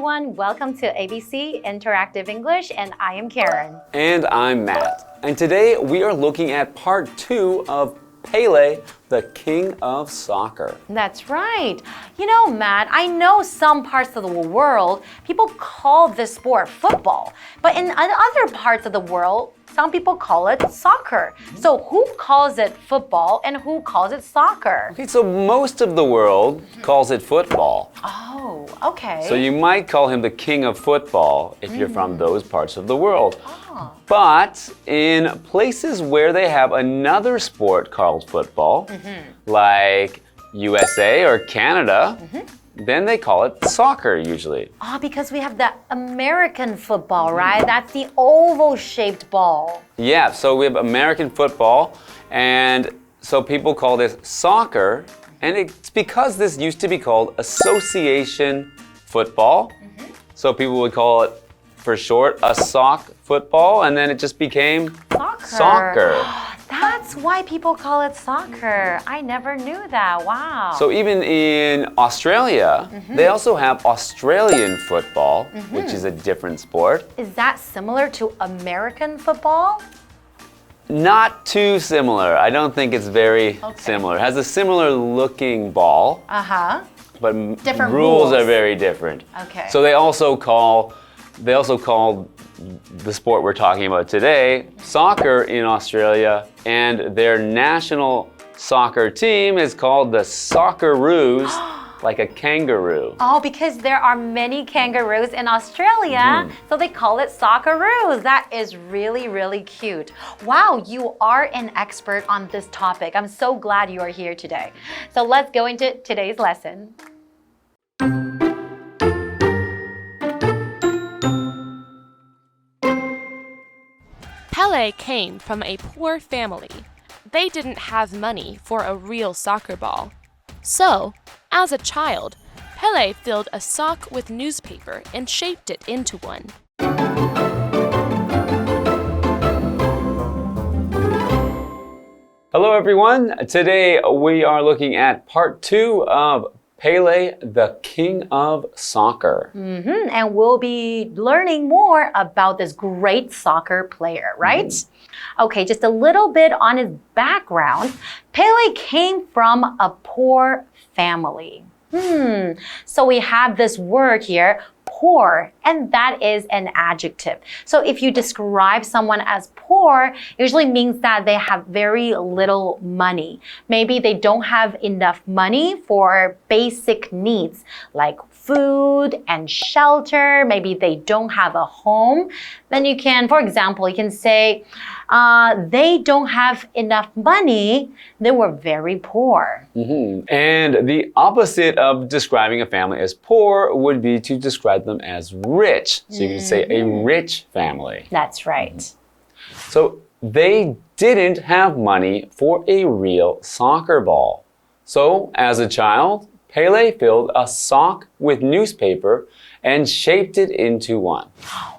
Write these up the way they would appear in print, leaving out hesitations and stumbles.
everyone. Welcome to ABC Interactive English, and I am Karen. And I'm Matt. And today we are looking at part 2 of Pelé, the king of soccer. That's right. You know, Matt, I know some parts of the world, people call this sport football. But in other parts of the world, some people call it soccer. So who calls it football and who calls it soccer? Okay, so most of the world calls it football. Oh, okay. So you might call him the king of football if you're from those parts of the world. But in places where they have another sport called football, like USA or Canada, then they call it soccer usually. Oh, because we have the American football, right? That's the oval-shaped ball. Yeah, so we have American football, and so people call this soccer, and it's because this used to be called association football. So people would call it, for short, a sock football, and then it just became soccer. That's why people call it soccer. I never knew that. Wow. So even in Australia, they also have Australian football, which is a different sport. Is that similar to American football? Not too similar. I don't think it's very similar. It has a similar looking ball, but Different rules rules. are very different. Okay. So they also call the sport we're talking about today soccer in Australia, and their national soccer team is called the Socceroos, like a kangaroo. Oh, because there are many kangaroos in Australia, so they call it Socceroos. That is really, really cute. Wow, you are an expert on this topic. I'm so glad you are here today. So let's go into today's lesson. Pelé came from a poor family. They didn't have money for a real soccer ball. So, as a child, Pelé filled a sock with newspaper and shaped it into one. Hello everyone. Today we are looking at part 2 of Pelé, the king of soccer. And we'll be learning more about this great soccer player, right? Okay, just a little bit on his background. Pelé came from a poor family. So we have this word here, poor, and that is an adjective. So if you describe someone as poor, it usually means that they have very little money. Maybe they don't have enough money for basic needs like food and shelter. Maybe they don't have a home. Then you can, for example, you can say, they don't have enough money. They were very poor. And the opposite of describing a family as poor would be to describe them as rich. So you can say a rich family. That's right. So they didn't have money for a real soccer ball. So as a child, Pelé filled a sock with newspaper and shaped it into one.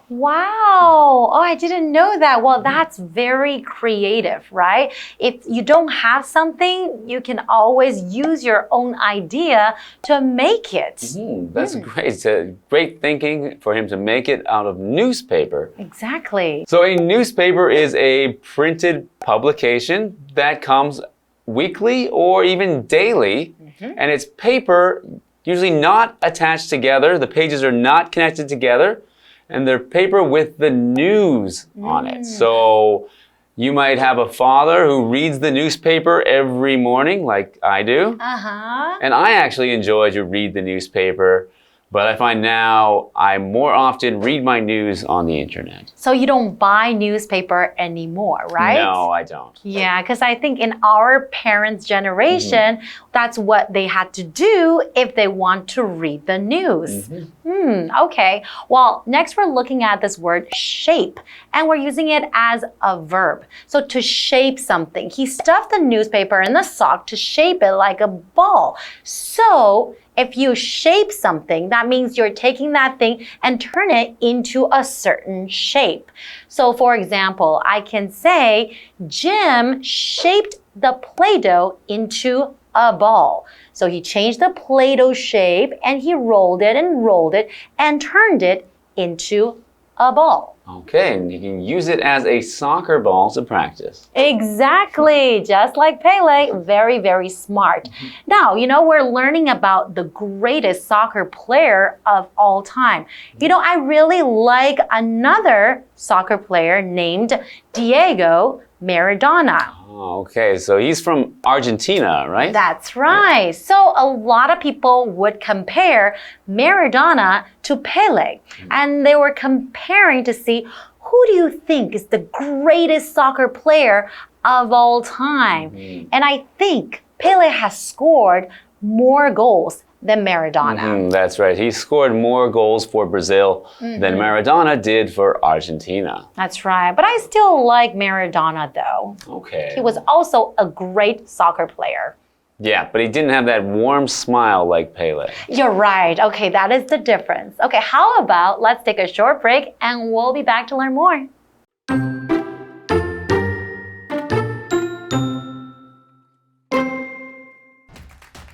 Wow. Oh, I didn't know that. Well, that's very creative, right? If you don't have something, you can always use your own idea to make it. That's great. It's great thinking for him to make it out of newspaper. Exactly. So a newspaper is a printed publication that comes weekly or even daily, and it's paper usually not attached together. The pages are not connected together, and they're paper with the news on it. So you might have a father who reads the newspaper every morning, like I do. And I actually enjoy to read the newspaper, but I find now I more often read my news on the internet. So you don't buy newspaper anymore, right? No, I don't. Yeah, because I think in our parents' generation, that's what they had to do if they want to read the news. Okay. Well, next we're looking at this word shape, and we're using it as a verb. So to shape something. He stuffed the newspaper in the sock to shape it like a ball. So if you shape something, that means you're taking that thing and turn it into a certain shape. So for example, I can say, Jim shaped the Play-Doh into a ball. So he changed the Play-Doh shape and he rolled it and turned it into a ball. Okay, and you can use it as a soccer ball to practice. Exactly, just like Pelé. Very, very smart. Now, we're learning about the greatest soccer player of all time. I really like another soccer player named Diego Maradona. Oh, okay, so he's from Argentina, right? That's right. So a lot of people would compare Maradona to Pelé. And they were comparing to see who do you think is the greatest soccer player of all time? And I think Pelé has scored more goals than Maradona. That's right. He scored more goals for Brazil than Maradona did for Argentina. That's right. But I still like Maradona, though. Okay. He was also a great soccer player. Yeah, but he didn't have that warm smile like Pelé. You're right. Okay, that is the difference. Okay, how about let's take a short break and we'll be back to learn more.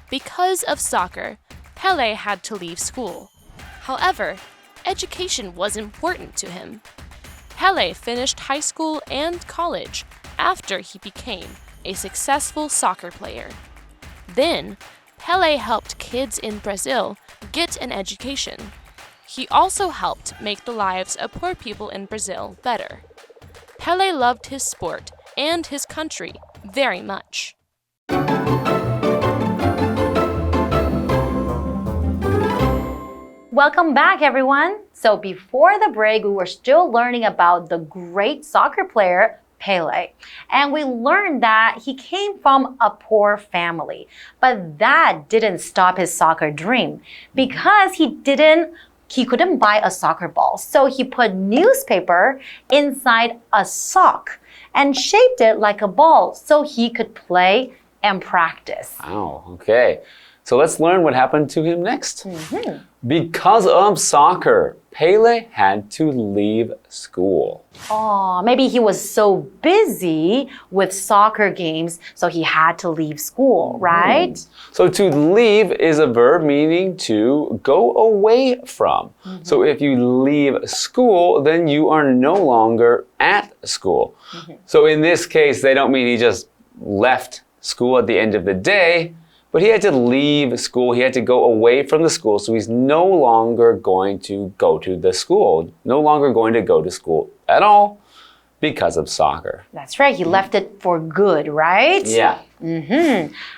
Because of soccer, Pelé had to leave school. However, education was important to him. Pelé finished high school and college after he became a successful soccer player. Then, Pelé helped kids in Brazil get an education. He also helped make the lives of poor people in Brazil better. Pelé loved his sport and his country very much. Welcome back, everyone. So before the break, we were still learning about the great soccer player, Pelé. And we learned that he came from a poor family. But that didn't stop his soccer dream because he couldn't buy a soccer ball. So he put newspaper inside a sock and shaped it like a ball so he could play and practice. Wow, okay. So let's learn what happened to him next. Because of soccer, Pelé had to leave school. Oh, maybe he was so busy with soccer games, so he had to leave school, right? So to leave is a verb meaning to go away from. So if you leave school, then you are no longer at school. So in this case, they don't mean he just left school at the end of the day, but he had to leave school. He had to go away from the school, so he's no longer going to go to the school, no longer going to go to school at all because of soccer. That's right. He left it for good, right? Yeah.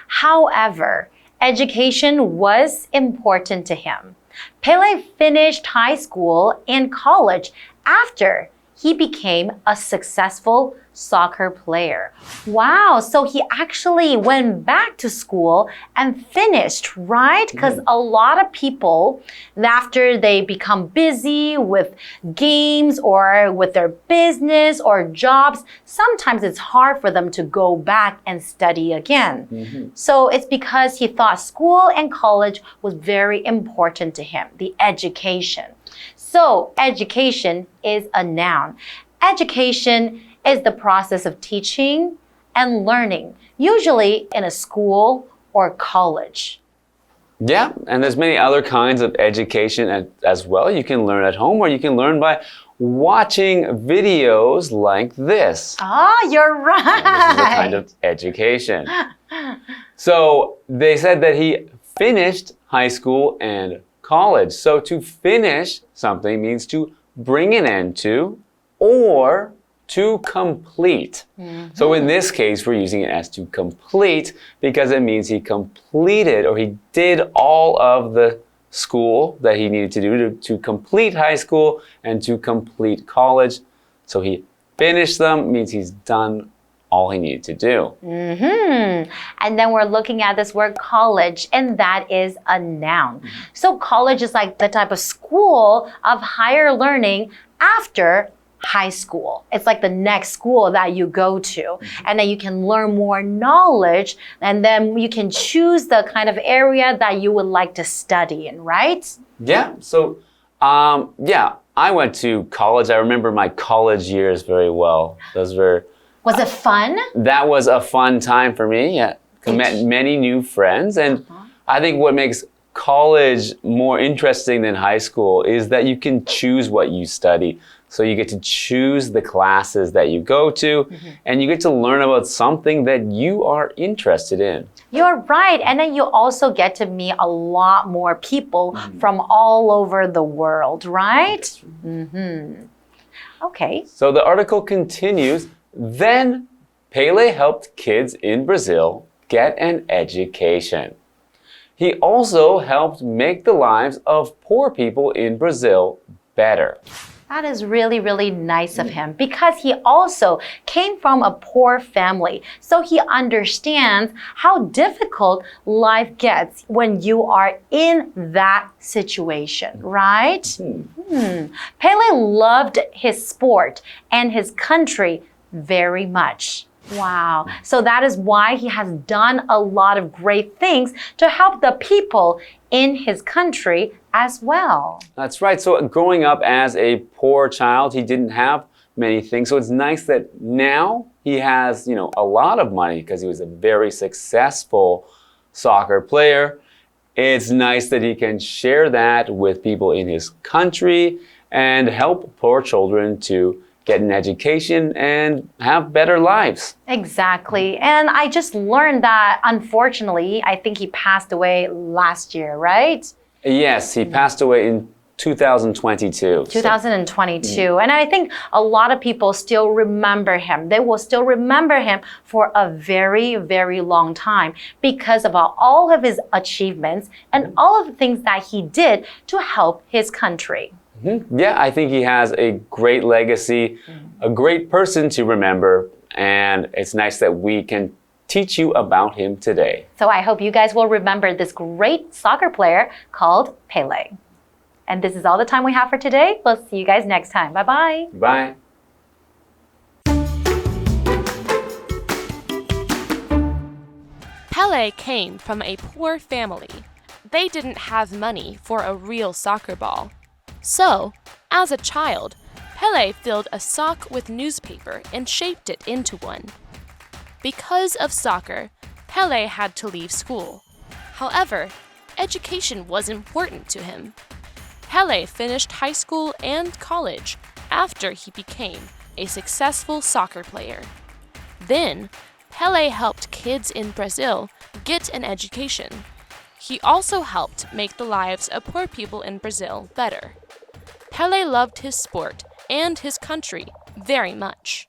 However, education was important to him. Pelé finished high school and college after he became a successful soccer player. Wow, so he actually went back to school and finished, right? Because a lot of people, after they become busy with games or with their business or jobs, sometimes it's hard for them to go back and study again. So it's because he thought school and college was very important to him, the education. So education is a noun. Education is the process of teaching and learning, usually in a school or college. Yeah, and there's many other kinds of education as well. You can learn at home or you can learn by watching videos like this. Oh, you're right. This is a kind of education. So they said that he finished high school and college. So to finish something means to bring an end to or to complete. So in this case, we're using it as to complete because it means he completed or he did all of the school that he needed to do to complete high school and to complete college. So he finished them means he's done all he needed to do. And then we're looking at this word college, and that is a noun. So college is like the type of school of higher learning after high school. It's like the next school that you go to, and then you can learn more knowledge, and then you can choose the kind of area that you would like to study in, right? Yeah, so I went to college. I remember my college years very well. Those were... Was it fun? That was a fun time for me, yeah. met many new friends. And I think what makes college more interesting than high school is that you can choose what you study. So you get to choose the classes that you go to, and you get to learn about something that you are interested in. You're right. And then you also get to meet a lot more people from all over the world, right? Okay. So the article continues, then Pelé helped kids in Brazil get an education. He also helped make the lives of poor people in Brazil better. That is really, really nice of him because he also came from a poor family. So he understands how difficult life gets when you are in that situation, right? Pelé loved his sport and his country very much. Wow. So that is why he has done a lot of great things to help the people in his country as well. That's right. So growing up as a poor child, he didn't have many things. So it's nice that now he has, a lot of money because he was a very successful soccer player. It's nice that he can share that with people in his country and help poor children to get an education and have better lives. Exactly. And I just learned that, unfortunately, I think he passed away last year, right? Yes, he passed away in 2022. 2022. And I think a lot of people still remember him. They will still remember him for a very, very long time because of all of his achievements and all of the things that he did to help his country. Yeah, I think he has a great legacy, a great person to remember, and it's nice that we can teach you about him today. So I hope you guys will remember this great soccer player called Pelé. And this is all the time we have for today. We'll see you guys next time. Bye-bye. Bye. Pelé came from a poor family. They didn't have money for a real soccer ball. So, as a child, Pelé filled a sock with newspaper and shaped it into one. Because of soccer, Pelé had to leave school. However, education was important to him. Pelé finished high school and college after he became a successful soccer player. Then, Pelé helped kids in Brazil get an education. He also helped make the lives of poor people in Brazil better. Pelé loved his sport and his country very much.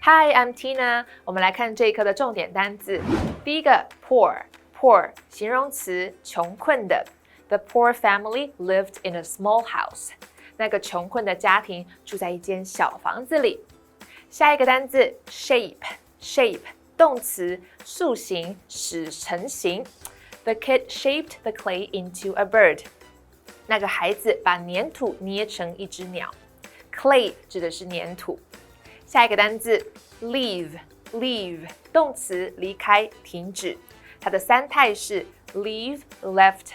Hi, I'm Tina. 我们来看这一课的重点单字。第一个 poor 形容词，穷困的。The poor family lived in a small house. 那个穷困的家庭住在一间小房子里。下一个单字 shape 动词，塑形，使成型。The kid shaped the clay into a bird. 那个孩子把粘土捏成一只鸟。Clay 指的是粘土。下一个单字 leave 动词，离开，停止。它的三态是 leave, left.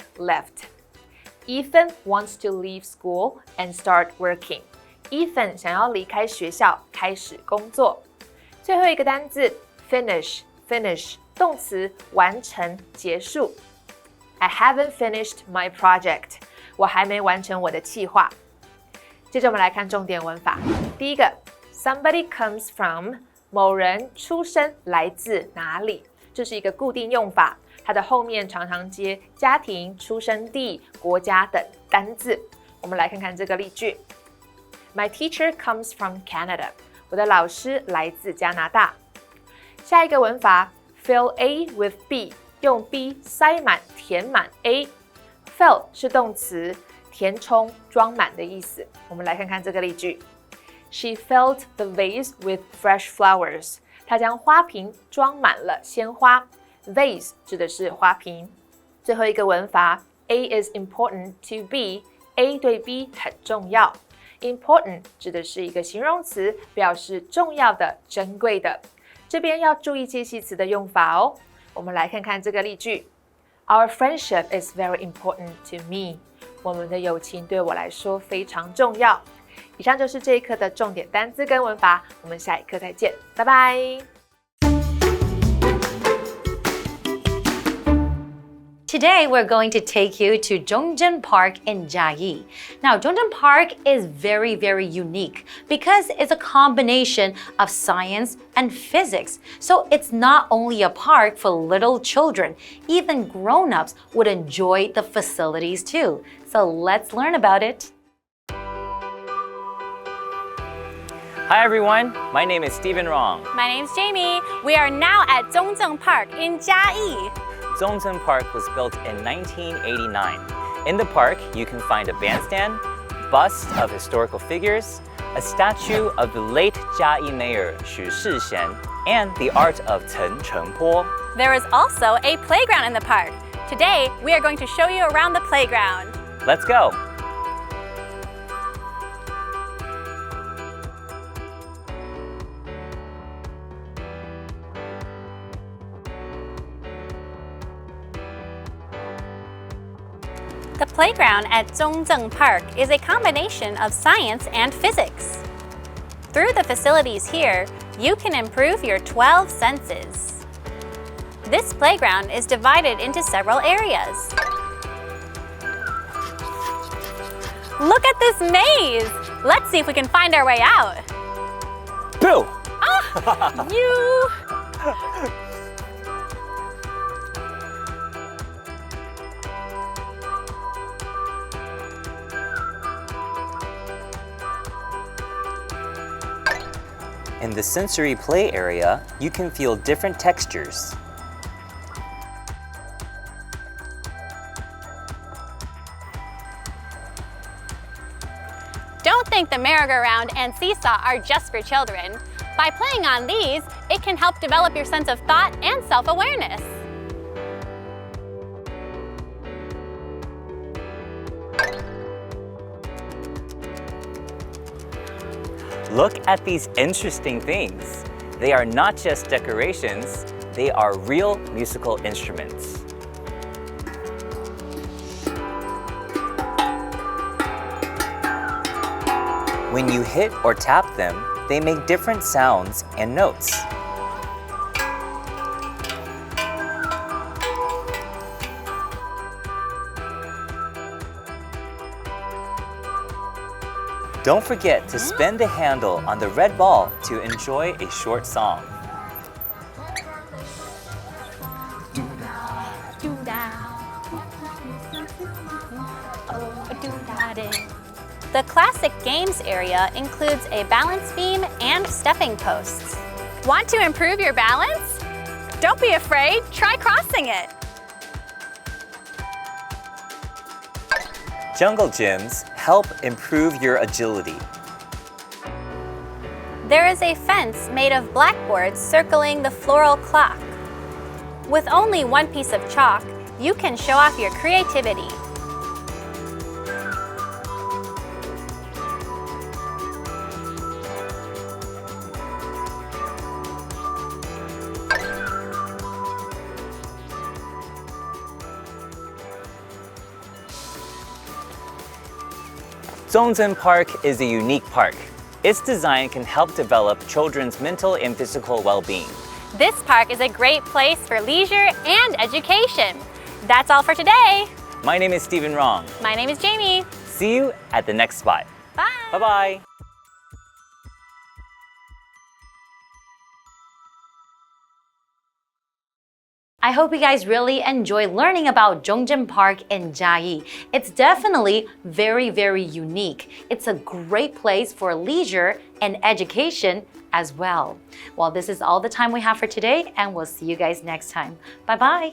Ethan wants to leave school and start working. Ethan 想要离开学校，开始工作。最后一个单字 finish 动词，完成，结束。I haven't finished my project. 我还没完成我的计划。接着我们来看重点文法。第一个 somebody comes from 某人出生来自哪里，这是一个固定用法，它的后面常常接家庭、出生地、国家等单字。我们来看看这个例句。My teacher comes from Canada. 我的老师来自加拿大。下一个文法 fill A with B， 用 B 塞满、填满 A。Fill 是动词，填充、装满的意思。我们来看看这个例句。She filled the vase with fresh flowers. 她将花瓶装满了鲜花。Vase 指的是花瓶。最后一个文法 A is important to B。A 对 B 很重要。Important 指的是一个形容词，表示重要的、珍贵的。这边要注意介系词的用法哦。我们来看看这个例句。Our friendship is very important to me. 我们的友情对我来说非常重要。以上就是这一课的重点单字跟文法，我们下一课再见，拜拜。Today, we're going to take you to Chung Cheng Park in Chiayi. Now, Chung Cheng Park is very, very unique because it's a combination of science and physics. So it's not only a park for little children, even grown-ups would enjoy the facilities too. So let's learn about it. Hi everyone, my name is Stephen Rong. My name's Jamie. We are now at Chung Cheng Park in Chiayi. Chung Cheng Park was built in 1989. In the park, you can find a bandstand, bust of historical figures, a statue of the late Chiayi mayor Xu Shixian, and the art of Chung Cheng Park. There is also a playground in the park. Today, we are going to show you around the playground. Let's go! The playground at Chung Cheng Park is a combination of science and physics. Through the facilities here, you can improve your 12 senses. This playground is divided into several areas. Look at this maze! Let's see if we can find our way out. Boo! Ah! You! In the sensory play area, you can feel different textures. Don't think the merry-go-round and seesaw are just for children. By playing on these, it can help develop your sense of thought and self-awareness. Look at these interesting things. They are not just decorations, they are real musical instruments. When you hit or tap them, they make different sounds and notes. Don't forget to spin the handle on the red ball to enjoy a short song. The classic games area includes a balance beam and stepping posts. Want to improve your balance? Don't be afraid, try crossing it. Jungle gyms help improve your agility. There is a fence made of blackboards circling the floral clock. With only one piece of chalk, you can show off your creativity. Chung Cheng Park is a unique park. Its design can help develop children's mental and physical well-being. This park is a great place for leisure and education. That's all for today. My name is Stephen Rong. My name is Jamie. See you at the next spot. Bye. Bye-bye. I hope you guys really enjoy learning about Chung Cheng Park in Chiayi. It's definitely very, very unique. It's a great place for leisure and education as well. Well, this is all the time we have for today, and we'll see you guys next time. Bye-bye.